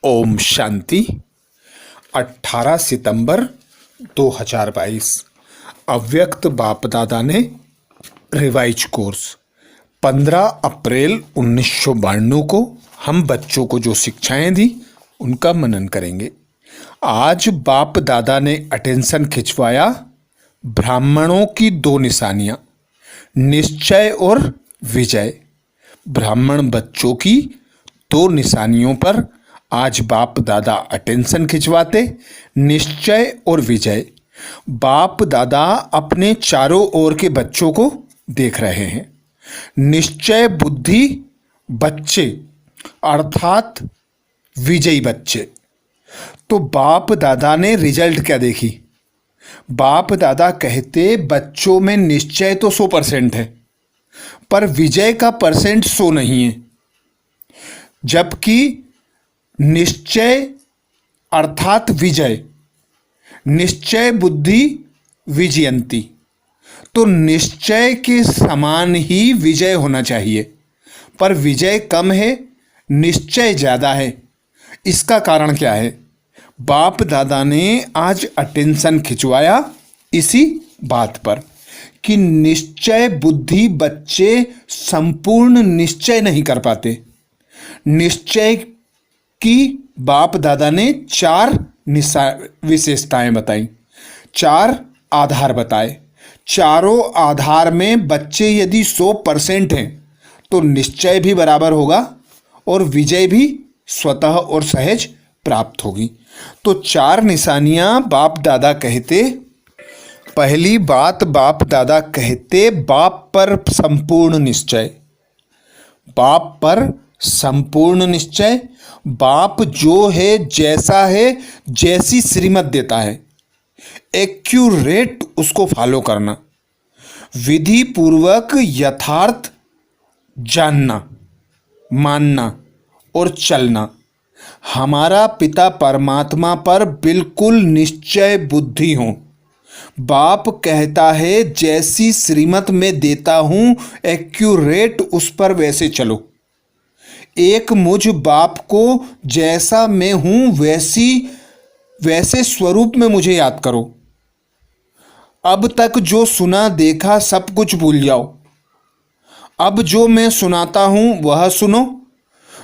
ओम शांति। 18 सितंबर 2022 अव्यक्त बाप दादा ने रिवाइज कोर्स 15 अप्रैल 1992 को हम बच्चों को जो शिक्षाएं दी उनका मनन करेंगे। आज बाप दादा ने अटेंशन खिंचवाया ब्राह्मणों की दो निशानियां, निश्चय और विजय। ब्राह्मण बच्चों की दो निशानियों पर आज बाप दादा अटेंशन खिंचवाते, निश्चय और विजय। बाप दादा अपने चारों ओर के बच्चों को देख रहे हैं। निश्चय बुद्धि बच्चे अर्थात विजयी बच्चे। तो बाप दादा ने रिजल्ट क्या देखी? बाप दादा कहते बच्चों में निश्चय तो 100% है, पर विजय का परसेंट 100 नहीं है। जबकि निश्चय अर्थात विजय, निश्चय बुद्धि विजयंती, तो निश्चय के समान ही विजय होना चाहिए, पर विजय कम है, निश्चय ज़्यादा है। इसका कारण क्या है? बाप दादा ने आज अटेंशन खिंचवाया इसी बात पर कि निश्चय बुद्धि बच्चे संपूर्ण निश्चय नहीं कर पाते। निश्चय की बाप दादा ने 4 विशेषताएं बताई, 4 आधार बताए। चारों आधार में बच्चे यदि 100% हैं तो निश्चय भी बराबर होगा और विजय भी स्वतः और सहज प्राप्त होगी। तो 4 निशानियां बाप दादा कहते। पहली बात बाप दादा कहते बाप पर संपूर्ण निश्चय। बाप पर संपूर्ण निश्चय। बाप जो है जैसा है, जैसी श्रीमत देता है, एक्यूरेट उसको फॉलो करना, विधि पूर्वक यथार्थ जानना, मानना और चलना। हमारा पिता परमात्मा पर बिल्कुल निश्चय बुद्धि हो। बाप कहता है जैसी श्रीमत में देता हूं एक्यूरेट उस पर वैसे चलो। एक मुझ बाप को जैसा मैं हूं वैसे स्वरूप में मुझे याद करो। अब तक जो सुना देखा सब कुछ भूल जाओ। अब जो मैं सुनाता हूं वह सुनो,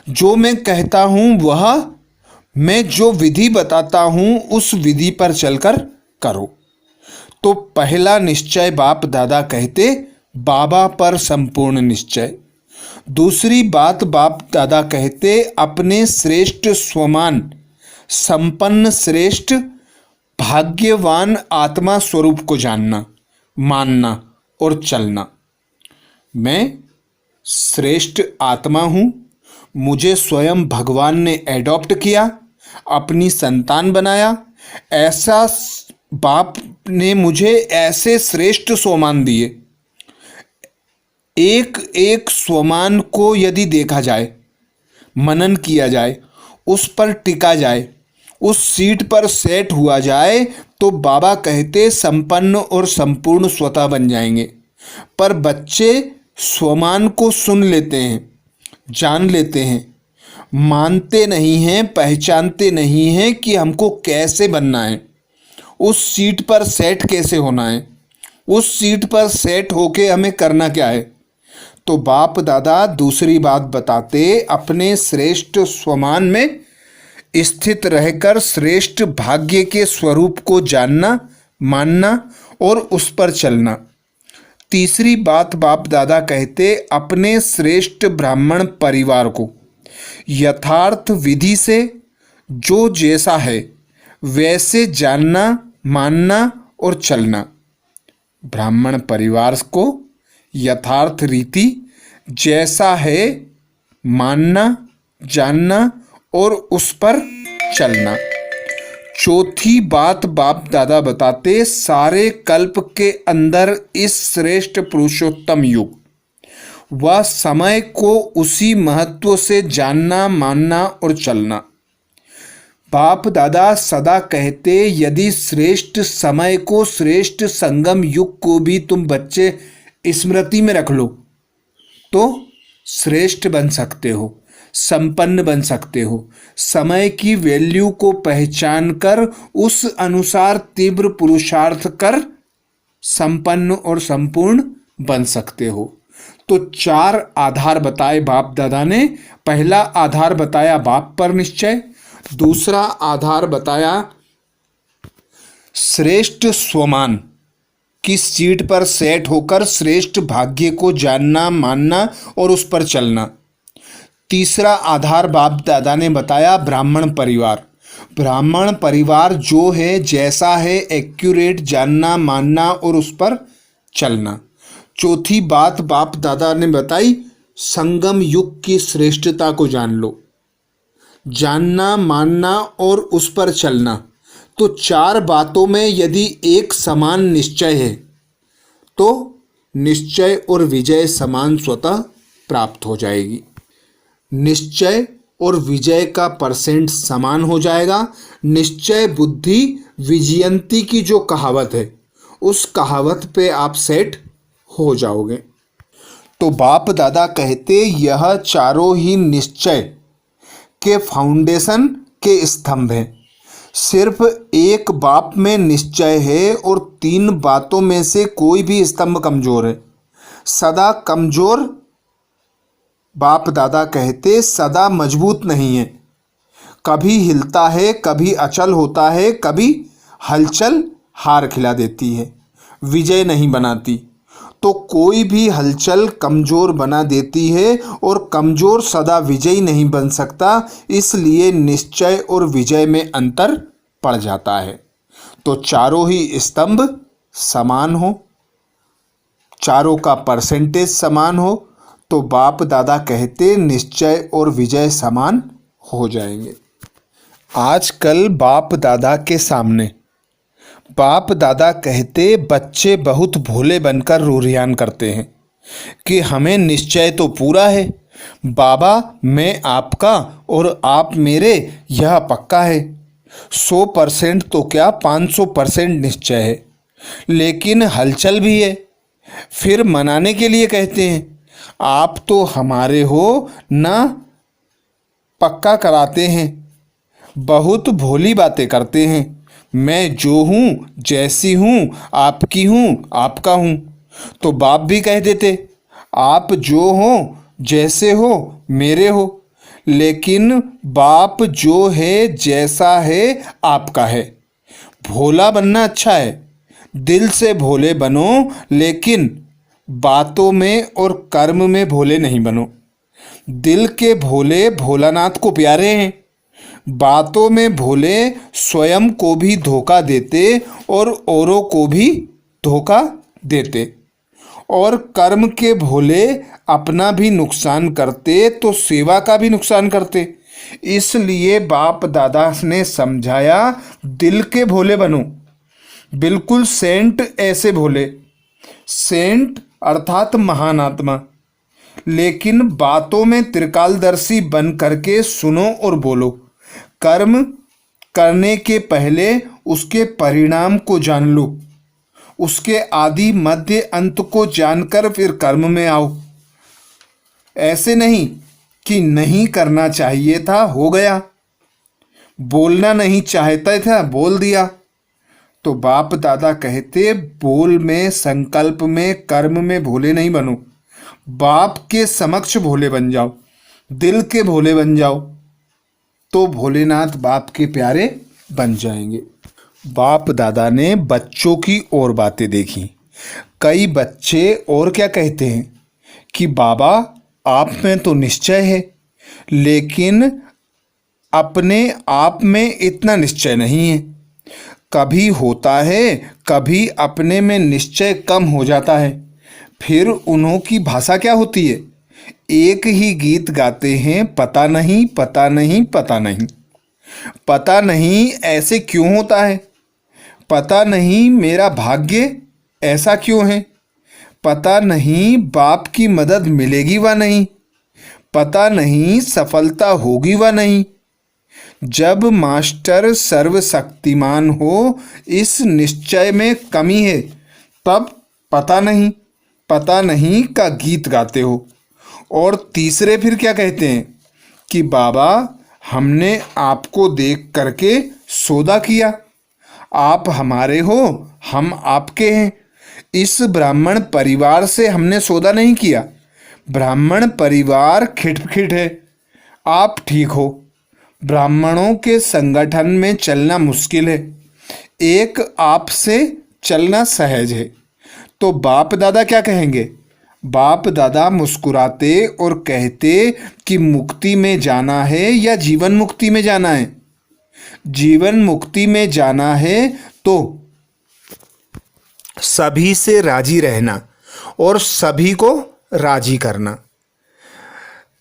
जो मैं कहता हूं वह, मैं जो विधि बताता हूं उस विधि पर चलकर करो। तो पहला निश्चय बाप दादा कहते बाबा पर संपूर्ण निश्चय। दूसरी बात बाप दादा कहते अपने श्रेष्ठ स्वमान संपन्न श्रेष्ठ भाग्यवान आत्मा स्वरूप को जानना, मानना और चलना। मैं श्रेष्ठ आत्मा हूँ, मुझे स्वयं भगवान ने एडॉप्ट किया, अपनी संतान बनाया। ऐसा बाप ने मुझे ऐसे श्रेष्ठ स्वमान दिए। एक एक स्वमान को यदि देखा जाए, मनन किया जाए, उस पर टिका जाए, उस सीट पर सेट हुआ जाए, तो बाबा कहते संपन्न और संपूर्ण स्वतः बन जाएंगे। पर बच्चे स्वमान को सुन लेते हैं, जान लेते हैं, मानते नहीं हैं, पहचानते नहीं हैं कि हमको कैसे बनना है, उस सीट पर सेट कैसे होना है, उस सीट पर सेट होके हमें करना क्या है। तो बाप दादा दूसरी बात बताते अपने श्रेष्ठ स्वमान में स्थित रहकर श्रेष्ठ भाग्य के स्वरूप को जानना, मानना और उस पर चलना। तीसरी बात बाप दादा कहते अपने श्रेष्ठ ब्राह्मण परिवार को यथार्थ विधि से जो जैसा है वैसे जानना, मानना और चलना। ब्राह्मण परिवार को यथार्थ रीति जैसा है मानना, जानना और उस पर चलना। चौथी बात बाप दादा बताते सारे कल्प के अंदर इस श्रेष्ठ पुरुषोत्तम युग व समय को उसी महत्व से जानना, मानना और चलना। बाप दादा सदा कहते यदि श्रेष्ठ समय को, श्रेष्ठ संगम युग को भी तुम बच्चे स्मृति में रख लो तो श्रेष्ठ बन सकते हो। संपन्न बन सकते हो। समय की वैल्यू को पहचान कर उस अनुसार तीव्र पुरुषार्थ कर संपन्न और संपूर्ण बन सकते हो। तो 4 आधार बताए बाप दादा ने। पहला आधार बताया बाप पर निश्चय, दूसरा आधार बताया श्रेष्ठ स्वमान की सीट पर सेट होकर श्रेष्ठ भाग्य को जानना, मानना और उस पर चलना। तीसरा आधार बाप दादा ने बताया ब्राह्मण परिवार। ब्राह्मण परिवार जो है, जैसा है, एक्यूरेट जानना, मानना और उस पर चलना। चौथी बात बाप दादा ने बताई संगम युग की श्रेष्ठता को जान लो, जानना, मानना और उस पर चलना। तो 4 बातों में यदि एक समान निश्चय है तो निश्चय और विजय समान स्वतः प्राप्त हो जाएगी। निश्चय और विजय का परसेंट समान हो जाएगा। निश्चय बुद्धि विजयंती की जो कहावत है, उस कहावत पे आप सेट हो जाओगे। तो बाप दादा कहते यह चारों ही निश्चय के फाउंडेशन के स्तंभ हैं। सिर्फ एक बाप में निश्चय है और 3 बातों में से कोई भी स्तंभ कमजोर है। सदा कमजोर बाप दादा कहते सदा मजबूत नहीं है, कभी हिलता है, कभी अचल होता है, कभी हलचल हार खिला देती है, विजय नहीं बनाती। तो कोई भी हलचल कमजोर बना देती है और कमजोर सदा विजयी नहीं बन सकता। इसलिए निश्चय और विजय में अंतर पड़ जाता है। तो चारों ही स्तंभ समान हो, चारों का परसेंटेज समान हो, तो बाप दादा कहते निश्चय और विजय समान हो जाएंगे। आजकल बाप दादा के सामने बाप दादा कहते बच्चे बहुत भोले बनकर रूरियान करते हैं कि हमें निश्चय तो पूरा है, बाबा मैं आपका और आप मेरे, यह पक्का है। 100% तो क्या 500% निश्चय है, लेकिन हलचल भी है। फिर मनाने के लिए कहते हैं आप तो हमारे हो ना, पक्का कराते हैं, बहुत भोली बातें करते हैं। मैं जो हूँ, जैसी हूँ, आपकी हूँ, आपका हूँ। तो बाप भी कह देते आप जो हो, जैसे हो, मेरे हो। लेकिन बाप जो है, जैसा है, आपका है। भोला बनना अच्छा है, दिल से भोले बनो, लेकिन बातों में और कर्म में भोले नहीं बनो। दिल के भोले भोलानाथ को प्यारे हैं, बातों में भोले स्वयं को भी धोखा देते और औरों को भी धोखा देते। और कर्म के भोले अपना भी नुकसान करते तो सेवा का भी नुकसान करते। इसलिए बाप दादा ने समझाया दिल के भोले बनो, बिल्कुल सेंट ऐसे भोले, सेंट अर्थात महान आत्मा, लेकिन बातों में त्रिकालदर्शी बन करके सुनो और बोलो। कर्म करने के पहले उसके परिणाम को जान लो, उसके आदि मध्य अंत को जानकर फिर कर्म में आओ। ऐसे नहीं कि नहीं करना चाहिए था, हो गया, बोलना नहीं चाहता था, बोल दिया। तो बाप दादा कहते बोल में, संकल्प में, कर्म में भोले नहीं बनो, बाप के समक्ष भोले बन जाओ, दिल के भोले बन जाओ, तो भोलेनाथ बाप के प्यारे बन जाएंगे। बाप दादा ने बच्चों की और बातें देखी। कई बच्चे और क्या कहते हैं कि बाबा आप में तो निश्चय है, लेकिन अपने आप में इतना निश्चय नहीं है। कभी होता है, कभी अपने में निश्चय कम हो जाता है। फिर उन्हों की भाषा क्या होती है, एक ही गीत गाते हैं, पता नहीं, पता नहीं, पता नहीं, पता नहीं ऐसे क्यों होता है, पता नहीं मेरा भाग्य ऐसा क्यों है, पता नहीं बाप की मदद मिलेगी व नहीं, पता नहीं सफलता होगी व नहीं। जब मास्टर सर्वशक्तिमान हो, इस निश्चय में कमी है, तब पता नहीं का गीत गाते हो। और तीसरे फिर क्या कहते हैं कि बाबा हमने आपको देख करके सौदा किया, आप हमारे हो, हम आपके हैं। इस ब्राह्मण परिवार से हमने सौदा नहीं किया। ब्राह्मण परिवार खिटखिट है, आप ठीक हो। ब्राह्मणों के संगठन में चलना मुश्किल है, एक आपसे चलना सहज है। तो बाप दादा क्या कहेंगे? बाप दादा मुस्कुराते और कहते कि मुक्ति में जाना है या जीवन मुक्ति में जाना है? जीवन मुक्ति में जाना है तो सभी से राजी रहना और सभी को राजी करना।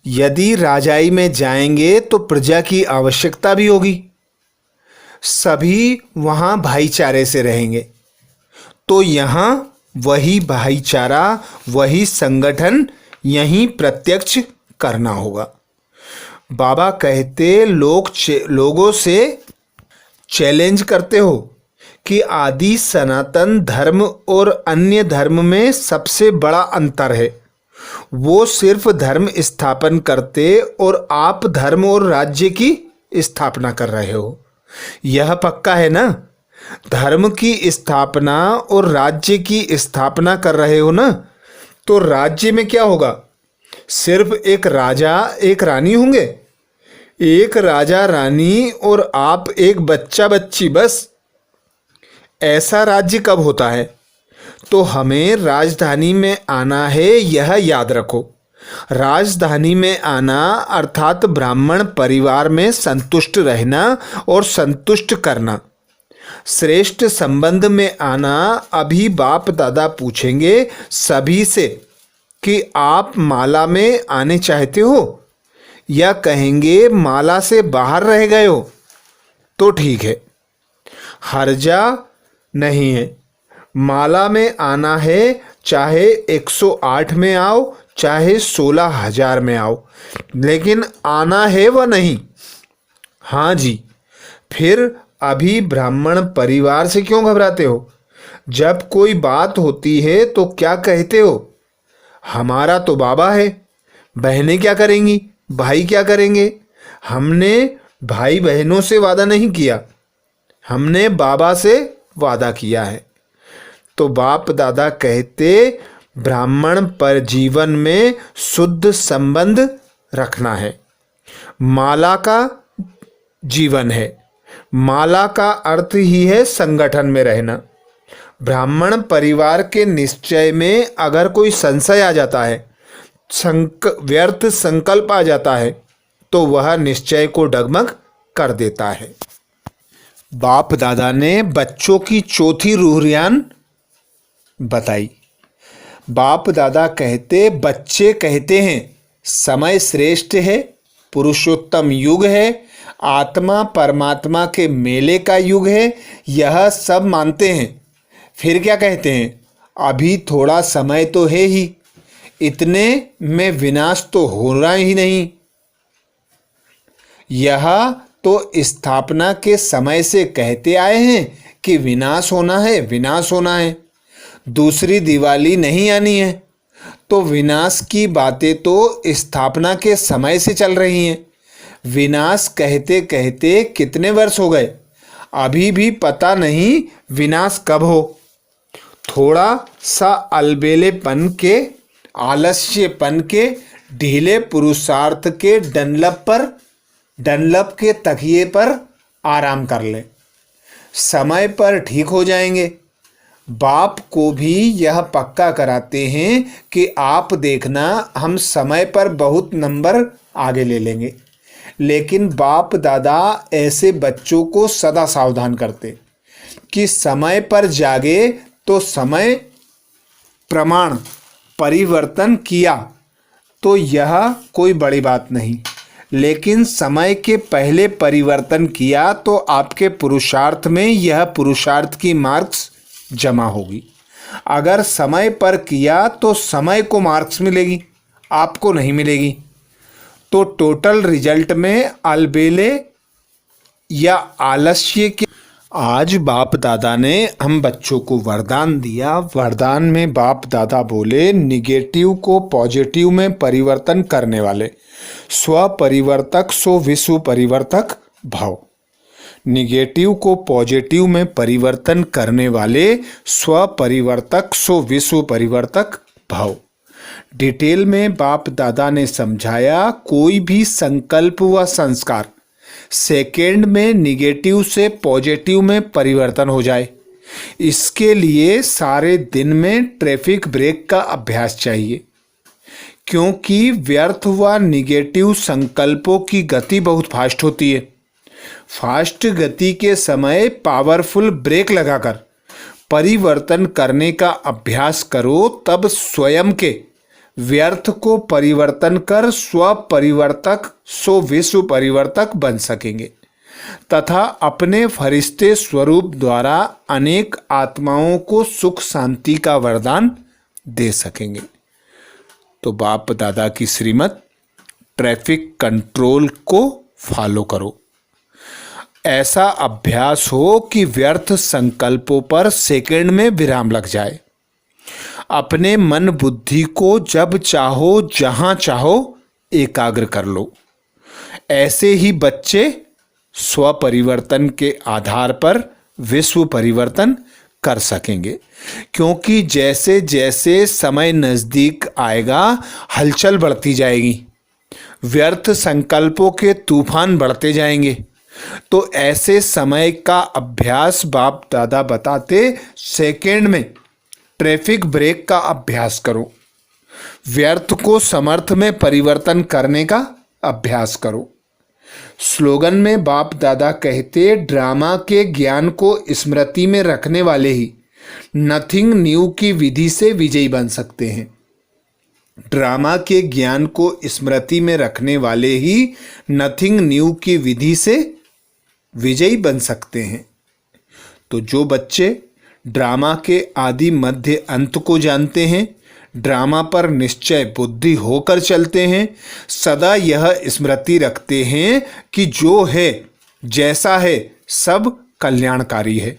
यदि राजाई में जाएंगे तो प्रजा की आवश्यकता भी होगी, सभी वहाँ भाईचारे से रहेंगे। तो यहाँ वही भाईचारा, वही संगठन यहीं प्रत्यक्ष करना होगा। बाबा कहते लोगों से चैलेंज करते हो कि आदि सनातन धर्म और अन्य धर्म में सबसे बड़ा अंतर है। वो सिर्फ धर्म स्थापन करते और आप धर्म और राज्य की स्थापना कर रहे हो। यह पक्का है ना? धर्म की स्थापना और राज्य की स्थापना कर रहे हो ना? तो राज्य में क्या होगा? सिर्फ एक राजा एक रानी होंगे, एक राजा रानी और आप एक बच्चा बच्ची, बस। ऐसा राज्य कब होता है? तो हमें राजधानी में आना है, यह याद रखो। राजधानी में आना अर्थात ब्राह्मण परिवार में संतुष्ट रहना और संतुष्ट करना। श्रेष्ठ संबंध में आना। अभी बाप दादा पूछेंगे सभी से कि आप माला में आने चाहते हो या कहेंगे माला से बाहर रह गए हो? तो ठीक है, हर्जा नहीं है। माला में आना है, चाहे 108 में आओ, चाहे 16,000 में आओ, लेकिन आना है व नहीं। हाँ जी। फिर अभी ब्राह्मण परिवार से क्यों घबराते हो? जब कोई बात होती है तो क्या कहते हो? हमारा तो बाबा है, बहनें क्या करेंगी, भाई क्या करेंगे? हमने भाई बहनों से वादा नहीं किया, हमने बाबा से वादा किया है। तो बाप दादा कहते ब्राह्मण पर जीवन में शुद्ध संबंध रखना है। माला का जीवन है। माला का अर्थ ही है संगठन में रहना। ब्राह्मण परिवार के निश्चय में अगर कोई संशय आ जाता है, व्यर्थ संकल्प आ जाता है, तो वह निश्चय को डगमग कर देता है। बाप दादा ने बच्चों की चौथी रूहरियान बताई। बाप दादा कहते, बच्चे कहते हैं समय श्रेष्ठ है, पुरुषोत्तम युग है, आत्मा परमात्मा के मेले का युग है, यह सब मानते हैं। फिर क्या कहते हैं? अभी थोड़ा समय तो है ही, इतने में विनाश तो होना ही नहीं। यह तो स्थापना के समय से कहते आए हैं कि विनाश होना है, विनाश होना है, दूसरी दिवाली नहीं आनी है। तो विनाश की बातें तो स्थापना के समय से चल रही हैं। विनाश कहते कहते कितने वर्ष हो गए, अभी भी पता नहीं विनाश कब हो। थोड़ा सा अलबेलेपन के, आलस्यपन के, ढीले पुरुषार्थ के डनलप के तकिए पर आराम कर ले, समय पर ठीक हो जाएंगे। बाप को भी यह पक्का कराते हैं कि आप देखना हम समय पर बहुत नंबर आगे ले लेंगे। लेकिन बाप दादा ऐसे बच्चों को सदा सावधान करते कि समय पर जागे तो समय प्रमाण परिवर्तन किया तो यह कोई बड़ी बात नहीं, लेकिन समय के पहले परिवर्तन किया तो आपके पुरुषार्थ में यह पुरुषार्थ की मार्क्स जमा होगी। अगर समय पर किया तो समय को मार्क्स मिलेगी, आपको नहीं मिलेगी। तो टोटल रिजल्ट में अलबेले या आलस्य के। आज बाप दादा ने हम बच्चों को वरदान दिया। वरदान में बाप दादा बोले निगेटिव को पॉजिटिव में परिवर्तन करने वाले स्वपरिवर्तक सो विश्व परिवर्तक भव। निगेटिव को पॉजिटिव में परिवर्तन करने वाले स्वपरिवर्तक सो विश्व परिवर्तक भव। डिटेल में बाप दादा ने समझाया, कोई भी संकल्प व संस्कार सेकेंड में निगेटिव से पॉजिटिव में परिवर्तन हो जाए, इसके लिए सारे दिन में ट्रैफिक ब्रेक का अभ्यास चाहिए, क्योंकि व्यर्थ व निगेटिव संकल्पों की गति बहुत फास्ट होती है। फास्ट गति के समय पावरफुल ब्रेक लगाकर परिवर्तन करने का अभ्यास करो, तब स्वयं के व्यर्थ को परिवर्तन कर स्वपरिवर्तक सो विश्व परिवर्तक बन सकेंगे तथा अपने फरिश्ते स्वरूप द्वारा अनेक आत्माओं को सुख शांति का वरदान दे सकेंगे। तो बाप दादा की श्रीमत, ट्रैफिक कंट्रोल को फॉलो करो। ऐसा अभ्यास हो कि व्यर्थ संकल्पों पर सेकंड में विराम लग जाए। अपने मन बुद्धि को जब चाहो जहां चाहो एकाग्र कर लो। ऐसे ही बच्चे स्वपरिवर्तन के आधार पर विश्व परिवर्तन कर सकेंगे, क्योंकि जैसे जैसे समय नज़दीक आएगा हलचल बढ़ती जाएगी, व्यर्थ संकल्पों के तूफान बढ़ते जाएंगे। तो ऐसे समय का अभ्यास बाप दादा बताते, सेकेंड में ट्रैफिक ब्रेक का अभ्यास करो, व्यर्थ को समर्थ में परिवर्तन करने का अभ्यास करो। स्लोगन में बाप दादा कहते, ड्रामा के ज्ञान को स्मृति में रखने वाले ही नथिंग न्यू की विधि से विजयी बन सकते हैं। ड्रामा के ज्ञान को स्मृति में रखने वाले ही नथिंग न्यू की विधि से विजयी बन सकते हैं। तो जो बच्चे ड्रामा के आदि मध्य अंत को जानते हैं, ड्रामा पर निश्चय बुद्धि होकर चलते हैं, सदा यह स्मृति रखते हैं कि जो है जैसा है सब कल्याणकारी है,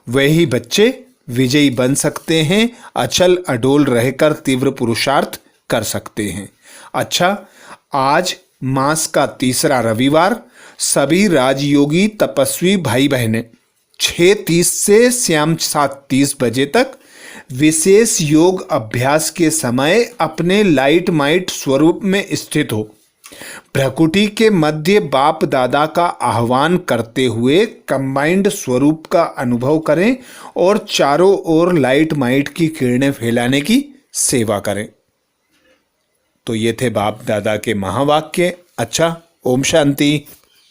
वही बच्चे विजयी बन सकते हैं, अचल अडोल रहकर तीव्र पुरुषार्थ कर सकते हैं। अच्छा, आज मास का तीसरा रविवार सभी राजयोगी तपस्वी भाई बहनें 6:30 से शाम 7:30 बजे तक विशेष योग अभ्यास के समय अपने लाइट माइट स्वरूप में स्थित हो प्रकृति के मध्य बाप दादा का आह्वान करते हुए कंबाइंड स्वरूप का अनुभव करें और चारों ओर लाइट माइट की किरणें फैलाने की सेवा करें। तो ये थे बाप दादा के महावाक्य। अच्छा, ओम शांति।